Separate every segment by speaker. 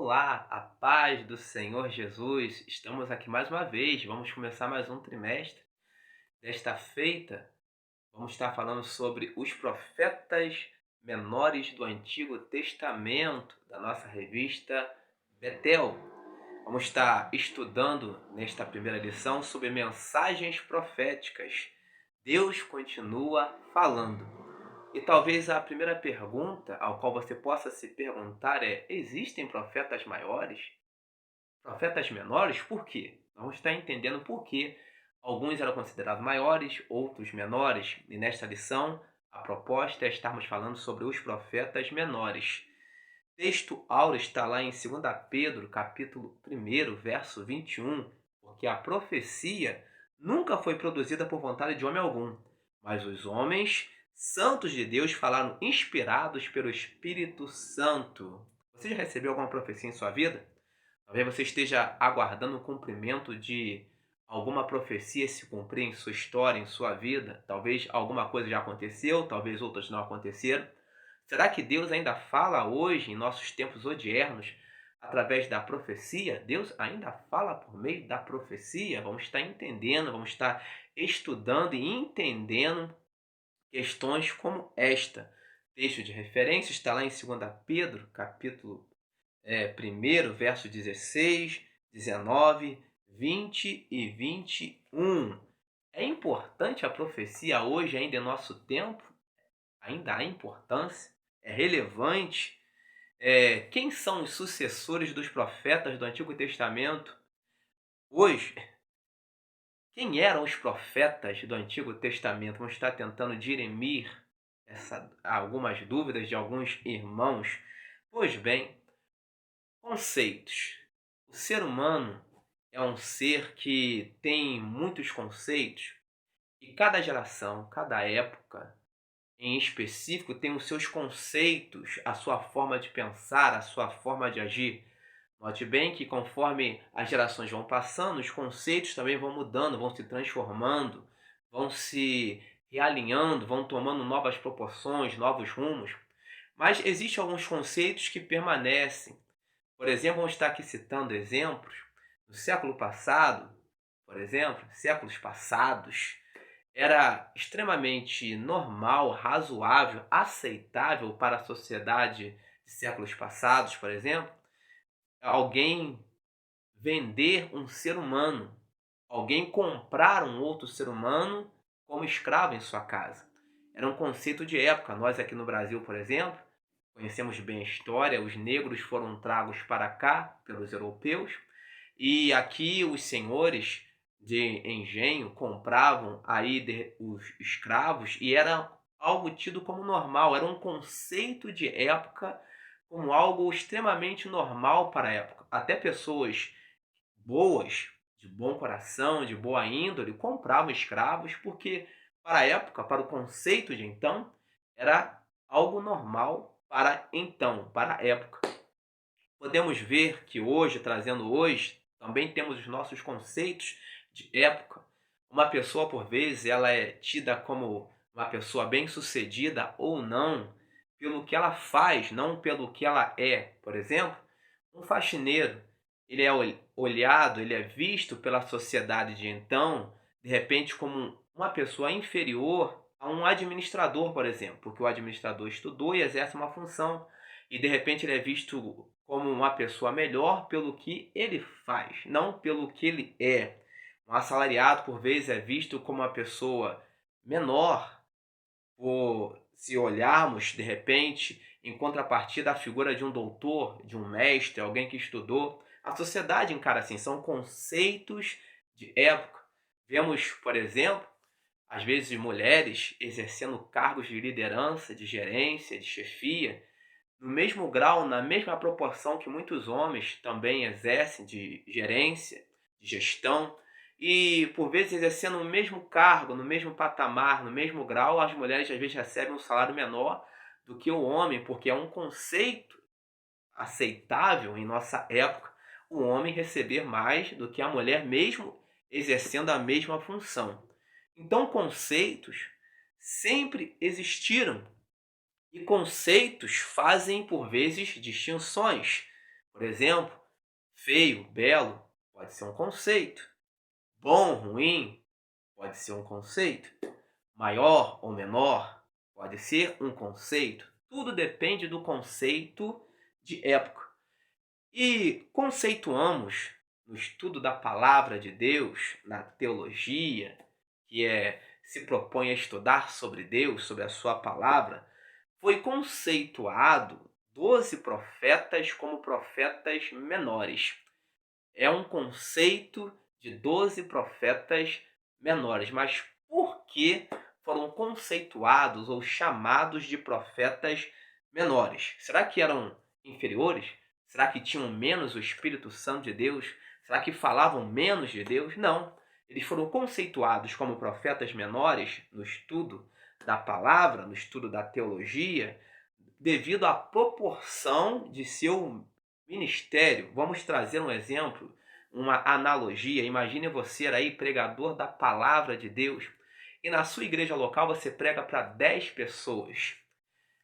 Speaker 1: Olá, a paz do Senhor Jesus. Estamos aqui mais uma vez. Vamos começar mais um trimestre. Desta feita, vamos estar falando sobre os profetas menores do Antigo Testamento, da nossa revista Betel. Vamos estar estudando nesta primeira lição sobre mensagens proféticas. Deus continua falando. E talvez a primeira pergunta ao qual você possa se perguntar é: existem profetas maiores? Profetas menores? Por quê? Vamos estar entendendo por que alguns eram considerados maiores, outros menores. E nesta lição, a proposta é estarmos falando sobre os profetas menores. O texto áureo está lá em 2 Pedro, capítulo 1, verso 21, porque a profecia nunca foi produzida por vontade de homem algum, mas os homens santos de Deus falaram inspirados pelo Espírito Santo. Você já recebeu alguma profecia em sua vida? Talvez você esteja aguardando o cumprimento de alguma profecia se cumprir em sua história, em sua vida. Talvez alguma coisa já aconteceu, talvez outras não aconteceram. Será que Deus ainda fala hoje, em nossos tempos odiernos, através da profecia? Deus ainda fala por meio da profecia? Vamos estar entendendo, vamos estar estudando e entendendo questões como esta. Texto de referência está lá em 2 Pedro, capítulo 1, verso 16, 19, 20 e 21. É importante a profecia hoje, ainda em nosso tempo? Ainda há importância? É relevante? Quem são os sucessores dos profetas do Antigo Testamento hoje? Quem eram os profetas do Antigo Testamento? Vamos estar tentando dirimir algumas dúvidas de alguns irmãos. Pois bem, conceitos. O ser humano é um ser que tem muitos conceitos e cada geração, cada época em específico tem os seus conceitos, a sua forma de pensar, a sua forma de agir. Note bem que conforme as gerações vão passando, os conceitos também vão mudando, vão se transformando, vão se realinhando, vão tomando novas proporções, novos rumos. Mas existem alguns conceitos que permanecem. Por exemplo, vamos estar aqui citando exemplos. No século passado, por exemplo, séculos passados, era extremamente normal, razoável, aceitável para a sociedade de séculos passados, por exemplo, alguém vender um ser humano, alguém comprar um outro ser humano como escravo em sua casa. Era um conceito de época. Nós aqui no Brasil, por exemplo, conhecemos bem a história, os negros foram tragos para cá pelos europeus e aqui os senhores de engenho compravam aí os escravos e era algo tido como normal, era um conceito de época como algo extremamente normal para a época. Até pessoas boas, de bom coração, de boa índole, compravam escravos porque para a época, para o conceito de então, era algo normal para então, para a época. Podemos ver que hoje, trazendo hoje, também temos os nossos conceitos de época. Uma pessoa, por vezes, ela é tida como uma pessoa bem-sucedida ou não pelo que ela faz, não pelo que ela é. Por exemplo, um faxineiro, ele é olhado, ele é visto pela sociedade de então, de repente, como uma pessoa inferior a um administrador, por exemplo, porque o administrador estudou e exerce uma função, e de repente ele é visto como uma pessoa melhor pelo que ele faz, não pelo que ele é. Um assalariado, por vezes, é visto como uma pessoa menor, por se olharmos, de repente, em contrapartida à figura de um doutor, de um mestre, alguém que estudou. A sociedade encara assim, são conceitos de época. Vemos, por exemplo, às vezes mulheres exercendo cargos de liderança, de gerência, de chefia, no mesmo grau, na mesma proporção que muitos homens também exercem de gerência, de gestão, e por vezes exercendo o mesmo cargo, no mesmo patamar, no mesmo grau, as mulheres às vezes recebem um salário menor do que o homem, porque é um conceito aceitável em nossa época o homem receber mais do que a mulher, mesmo exercendo a mesma função. Então, conceitos sempre existiram e conceitos fazem, por vezes, distinções. Por exemplo, feio, belo, pode ser um conceito. Bom, ruim, pode ser um conceito. Maior ou menor, pode ser um conceito. Tudo depende do conceito de época. E conceituamos no estudo da palavra de Deus, na teologia, se propõe a estudar sobre Deus, sobre a sua palavra, foi conceituado 12 profetas como profetas menores. É um conceito de 12 profetas menores. Mas por que foram conceituados ou chamados de profetas menores? Será que eram inferiores? Será que tinham menos o Espírito Santo de Deus? Será que falavam menos de Deus? Não. Eles foram conceituados como profetas menores no estudo da palavra, no estudo da teologia, devido à proporção de seu ministério. Vamos trazer um exemplo, uma analogia. Imagine você aí, pregador da palavra de Deus, e na sua igreja local você prega para 10 pessoas.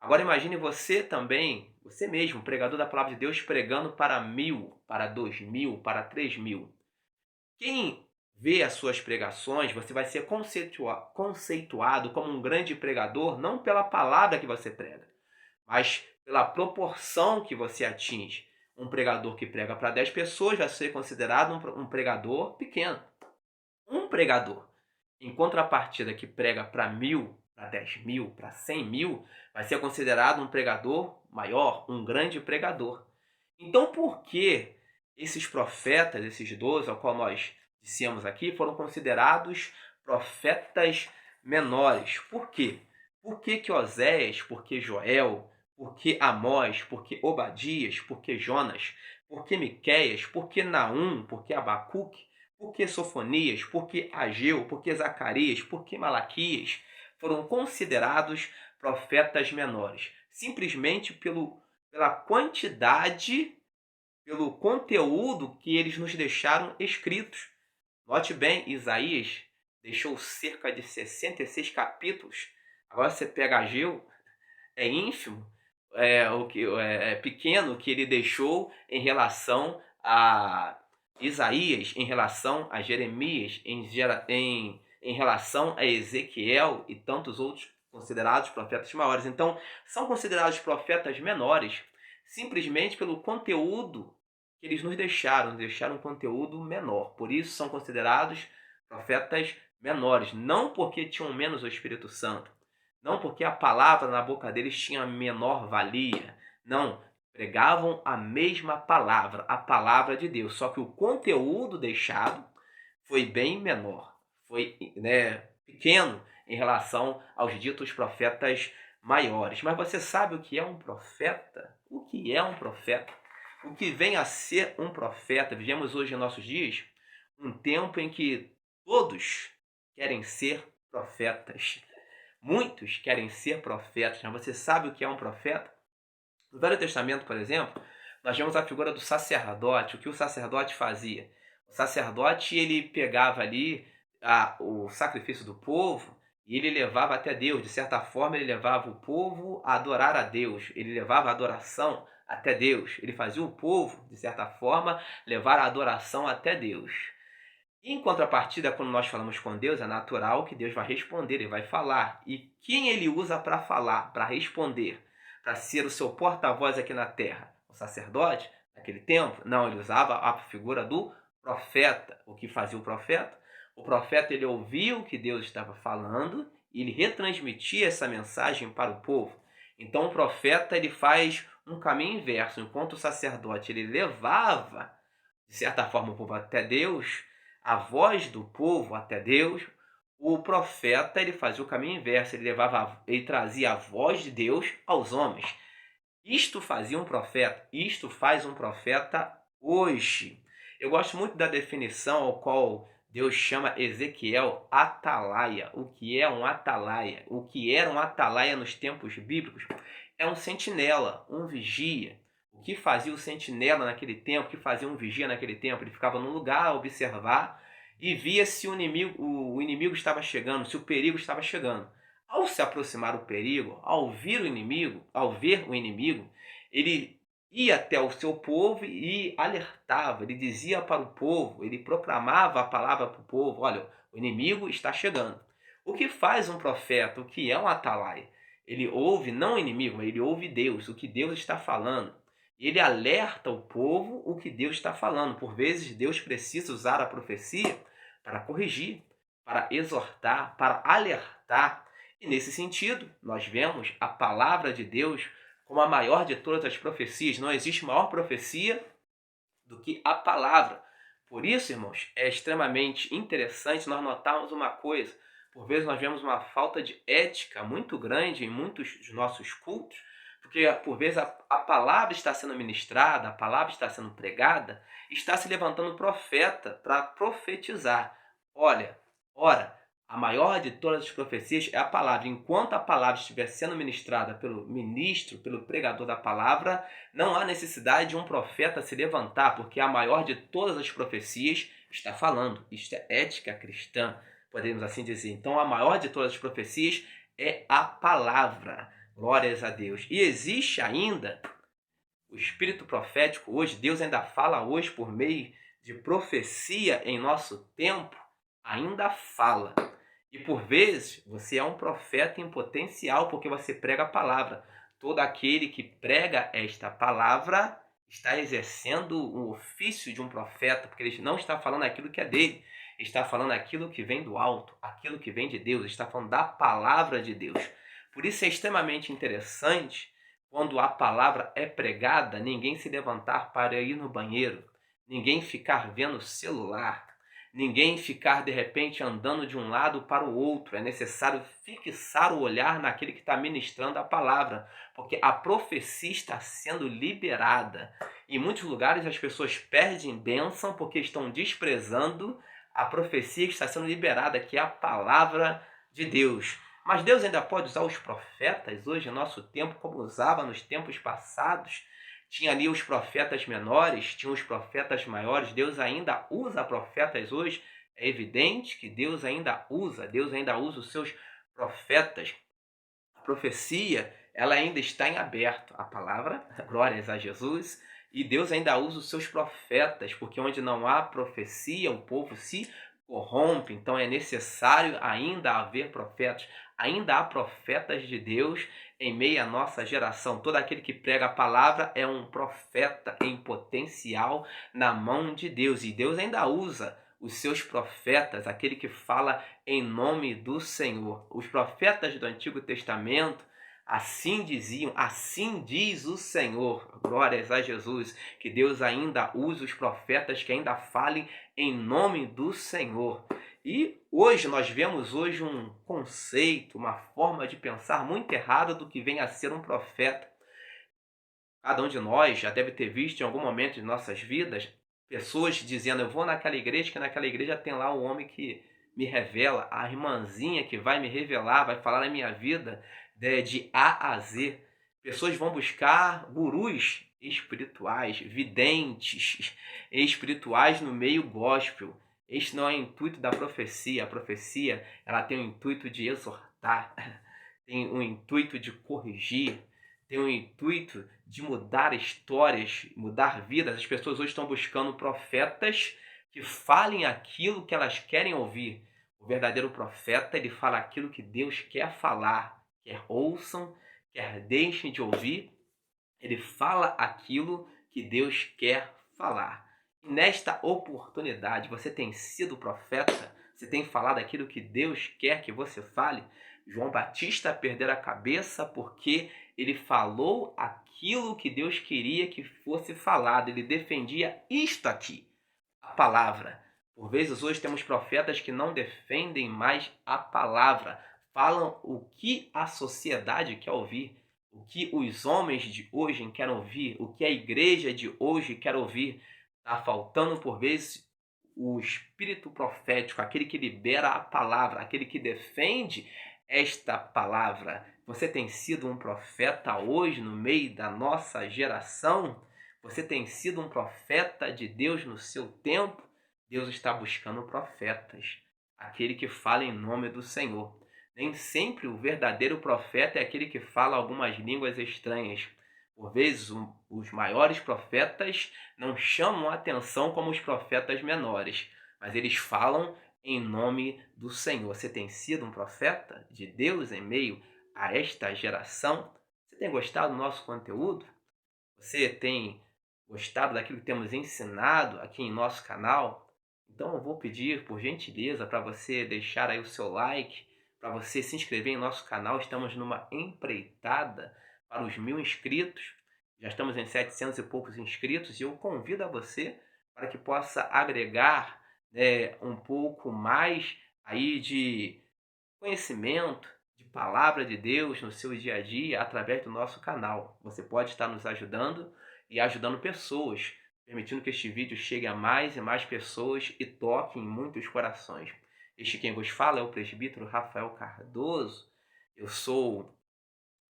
Speaker 1: Agora imagine você também, você mesmo, pregador da palavra de Deus, pregando para 1.000, para 2.000, para 3.000. Quem vê as suas pregações, você vai ser conceituado como um grande pregador, não pela palavra que você prega, mas pela proporção que você atinge. Um pregador que prega para 10 pessoas vai ser considerado um pregador pequeno. Um pregador, em contrapartida, que prega para 1.000, para 10.000, para 100.000, vai ser considerado um pregador maior, um grande pregador. Então, por que esses profetas, esses 12, ao qual nós dissemos aqui, foram considerados profetas menores? Por quê? Por que Oséias, por que Joel, por que Amós, por que Obadias, por que Jonas, por que Miqueias, por que Naum, por que Abacuque, por que Sofonias, por que Ageu, por que Zacarias, por que Malaquias foram considerados profetas menores? Simplesmente pela quantidade, pelo conteúdo que eles nos deixaram escritos. Note bem, Isaías deixou cerca de 66 capítulos. Agora você pega Ageu, é ínfimo, é pequeno o que ele deixou em relação a Isaías, em relação a Jeremias, em relação a Ezequiel e tantos outros considerados profetas maiores. Então, são considerados profetas menores simplesmente pelo conteúdo que eles nos deixaram um conteúdo menor. Por isso são considerados profetas menores, não porque tinham menos o Espírito Santo, não porque a palavra na boca deles tinha menor valia, não, pregavam a mesma palavra, a palavra de Deus, só que o conteúdo deixado foi bem menor, foi pequeno em relação aos ditos profetas maiores. Mas você sabe o que é um profeta? O que é um profeta? O que vem a ser um profeta? Vivemos hoje em nossos dias um tempo em que todos querem ser profetas. Muitos querem ser profetas, mas você sabe o que é um profeta? No Velho Testamento, por exemplo, nós vemos a figura do sacerdote. O que o sacerdote fazia? O sacerdote, ele pegava ali o sacrifício do povo e ele levava até Deus. De certa forma, ele levava o povo a adorar a Deus. Ele levava a adoração até Deus. Ele fazia o povo, de certa forma, levar a adoração até Deus. Em contrapartida, quando nós falamos com Deus, é natural que Deus vai responder, Ele vai falar. E quem Ele usa para falar, para responder, para ser o seu porta-voz aqui na terra? O sacerdote, naquele tempo? Não, ele usava a figura do profeta. O que fazia o profeta? O profeta, ele ouvia o que Deus estava falando e ele retransmitia essa mensagem para o povo. Então o profeta, ele faz um caminho inverso. Enquanto o sacerdote, ele levava, de certa forma, o povo até Deus, a voz do povo até Deus, o profeta, ele fazia o caminho inverso, ele trazia a voz de Deus aos homens. Isto fazia um profeta, isto faz um profeta hoje. Eu gosto muito da definição ao qual Deus chama Ezequiel atalaia. O que é um atalaia? O que era um atalaia nos tempos bíblicos? É um sentinela, um vigia. O que fazia o sentinela naquele tempo, o que fazia um vigia naquele tempo? Ele ficava num lugar a observar e via se o inimigo estava chegando, se o perigo estava chegando. Ao se aproximar o perigo, ao ver o inimigo, ele ia até o seu povo e alertava, ele dizia para o povo, ele proclamava a palavra para o povo: olha, o inimigo está chegando. O que faz um profeta? O que é um atalaia? Ele ouve não o inimigo, mas ele ouve Deus, o que Deus está falando. Ele alerta o povo o que Deus está falando. Por vezes Deus precisa usar a profecia para corrigir, para exortar, para alertar. E nesse sentido, nós vemos a palavra de Deus como a maior de todas as profecias. Não existe maior profecia do que a palavra. Por isso, irmãos, é extremamente interessante nós notarmos uma coisa. Por vezes nós vemos uma falta de ética muito grande em muitos dos nossos cultos, porque por vezes a palavra está sendo ministrada, a palavra está sendo pregada, está se levantando um profeta para profetizar. Olha, ora, a maior de todas as profecias é a palavra. Enquanto a palavra estiver sendo ministrada pelo ministro, pelo pregador da palavra, não há necessidade de um profeta se levantar, porque a maior de todas as profecias está falando. Isto é ética cristã, podemos assim dizer. Então, a maior de todas as profecias é a palavra. Glórias a Deus. E existe ainda o espírito profético hoje. Deus ainda fala hoje por meio de profecia em nosso tempo. Ainda fala. E por vezes você é um profeta em potencial porque você prega a palavra. Todo aquele que prega esta palavra está exercendo o ofício de um profeta, porque ele não está falando aquilo que é dele, está falando aquilo que vem do alto, aquilo que vem de Deus, está falando da palavra de Deus. Por isso é extremamente interessante quando a palavra é pregada, ninguém se levantar para ir no banheiro, ninguém ficar vendo o celular, ninguém ficar de repente andando de um lado para o outro. É necessário fixar o olhar naquele que está ministrando a palavra, porque a profecia está sendo liberada. Em muitos lugares as pessoas perdem bênção porque estão desprezando a profecia que está sendo liberada, que é a palavra de Deus. Mas Deus ainda pode usar os profetas hoje, no nosso tempo, como usava nos tempos passados. Tinha ali os profetas menores, tinha os profetas maiores. Deus ainda usa profetas hoje. É evidente que Deus ainda usa os seus profetas. A profecia, ela ainda está em aberto. A palavra, glórias a Jesus. E Deus ainda usa os seus profetas, porque onde não há profecia, o povo se corrompe. Então é necessário ainda haver profetas. Ainda há profetas de Deus em meio à nossa geração. Todo aquele que prega a palavra é um profeta em potencial na mão de Deus. E Deus ainda usa os seus profetas, aquele que fala em nome do Senhor. Os profetas do Antigo Testamento assim diziam: assim diz o Senhor. Glórias a Jesus. Que Deus ainda use os profetas que ainda falem em nome do Senhor. E hoje nós vemos um conceito, uma forma de pensar muito errada do que vem a ser um profeta. Cada um de nós já deve ter visto em algum momento de nossas vidas pessoas dizendo: eu vou naquela igreja, que naquela igreja tem lá o homem que me revela, a irmãzinha que vai me revelar, vai falar na minha vida de A a Z. Pessoas vão buscar gurus espirituais, videntes espirituais no meio gospel. Este não é o intuito da profecia. A profecia, ela tem o intuito de exortar, tem o intuito de corrigir, tem o intuito de mudar histórias, mudar vidas. As pessoas hoje estão buscando profetas que falem aquilo que elas querem ouvir. O verdadeiro profeta, ele fala aquilo que Deus quer falar. Quer ouçam, quer deixem de ouvir, ele fala aquilo que Deus quer falar. E nesta oportunidade, você tem sido profeta? Você tem falado aquilo que Deus quer que você fale? João Batista perdeu a cabeça porque ele falou aquilo que Deus queria que fosse falado. Ele defendia isto aqui, a palavra. Por vezes hoje temos profetas que não defendem mais a palavra. Falam o que a sociedade quer ouvir, o que os homens de hoje querem ouvir, o que a igreja de hoje quer ouvir. Está faltando, por vezes, o espírito profético, aquele que libera a palavra, aquele que defende esta palavra. Você tem sido um profeta hoje no meio da nossa geração? Você tem sido um profeta de Deus no seu tempo? Deus está buscando profetas, aquele que fala em nome do Senhor. Nem sempre o verdadeiro profeta é aquele que fala algumas línguas estranhas. Por vezes, os maiores profetas não chamam a atenção como os profetas menores, mas eles falam em nome do Senhor. Você tem sido um profeta de Deus em meio a esta geração? Você tem gostado do nosso conteúdo? Você tem gostado daquilo que temos ensinado aqui em nosso canal? Então eu vou pedir, por gentileza, para você deixar aí o seu like, para você se inscrever em nosso canal. Estamos numa empreitada para os 1000 inscritos. Já estamos em 700 e poucos inscritos e eu convido a você para que possa agregar, um pouco mais aí de conhecimento, de palavra de Deus no seu dia a dia através do nosso canal. Você pode estar nos ajudando e ajudando pessoas, permitindo que este vídeo chegue a mais e mais pessoas e toque em muitos corações. Este quem vos fala é o presbítero Rafael Cardoso. Eu sou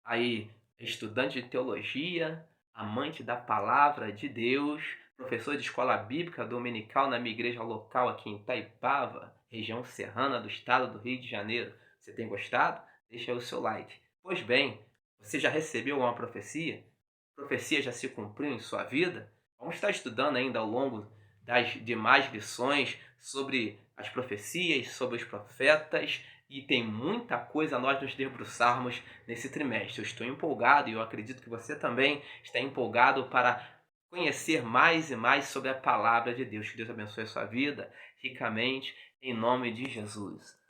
Speaker 1: aí estudante de teologia, amante da palavra de Deus, professor de escola bíblica dominical na minha igreja local aqui em Itaipava, região serrana do estado do Rio de Janeiro. Você tem gostado? Deixa aí o seu like. Pois bem, você já recebeu alguma profecia? A profecia já se cumpriu em sua vida? Vamos estar estudando ainda ao longo das demais lições sobre as profecias, sobre os profetas, e tem muita coisa a nós nos debruçarmos nesse trimestre. Eu estou empolgado e eu acredito que você também está empolgado para conhecer mais e mais sobre a palavra de Deus. Que Deus abençoe a sua vida ricamente, em nome de Jesus.